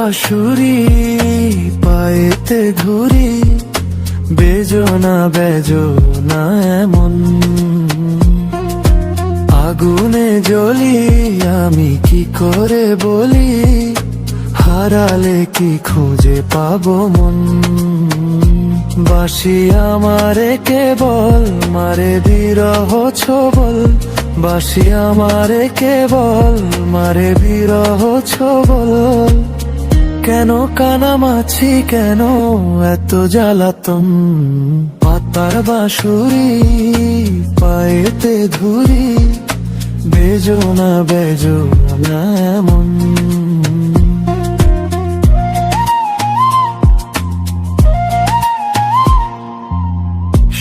বাঁশুরি পায়েতে ধুরি, বেজনা বেজনা এমন আগুনে জ্বলি, আমি কি করে বলি, হারালে কি খুঁজে পাবো মন। বাঁশি আমারে কেবল মারে বিরহ ছোবল, বাঁশি আমারে কেবল মারে বিরহ ছোবল। কেন কানামাছি, কেন এত জ্বালাতন, পাতার বাঁশুরি পায়েতে ধুরি, বেজনা বেজনা এমন।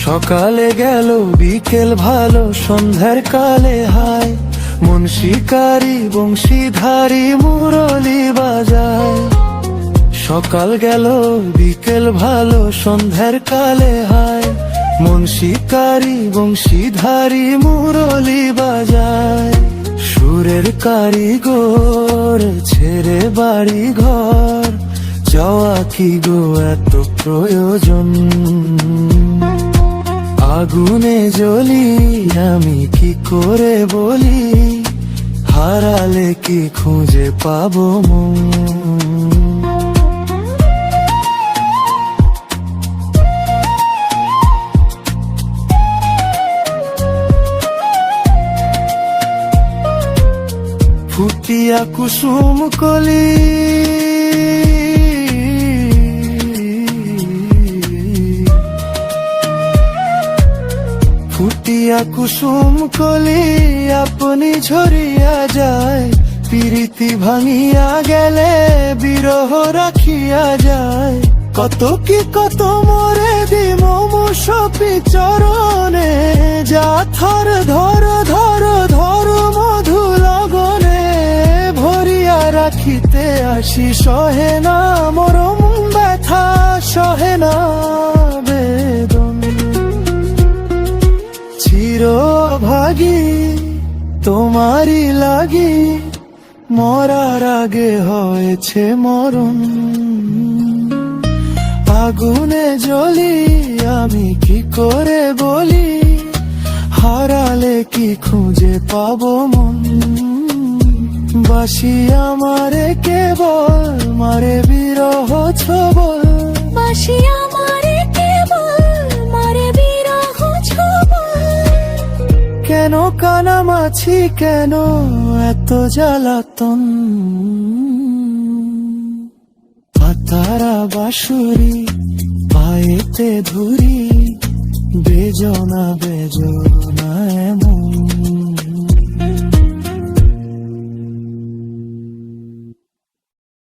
সকালে গেল বিকেল ভালো, সন্ধ্যার কালে হায়, মন শিকারি বংশীধারী মুরলি বাজায়। সকাল গেল বিকেল ভালো, সন্ধ্যার কালে হায়, মন শিকারি বংশীধারী মুরলি বাজায়। সুরের কারিগর ছেড়ে বাড়ি ঘর, যাওয়া কি গো এত প্রয়োজন। আগুনে জ্বলি, আমি কি করে বলি, হারালে কি খুঁজে পাবো মন। ফুটিয়া কুসুম কলি, ফুটিয়া কুসুম কলি, আপনি ঝরিয়া যায়। প্রীতি ভাঙিয়া গেলে বিরহ রাখিয়া যায়। কত কি কত মরে দিম মুসপি চরণে, যা থর ধর ধর ধর মধু লগনে। ভরিয়া রাখিতে আসি সহে না মরম ব্যথা, সহে না বেদন। চিরভাগী তোমারই লাগি, মরার আগে হয়েছে মরণ। আগুনে জ্বলি, আমি কি করে বলি, হারালে কি খুঁজে পাবো মন। বাঁশি আমারে কেবল মারে বিরহ ছোবল, বাঁশি আমারে কেবল মারে বিরহ ছোবল। কেন কানামাছি, কেন এত জ্বালাতন, পাতারা বাঁশুরি পায়েতে ধুরি, বেজনা বেজনা।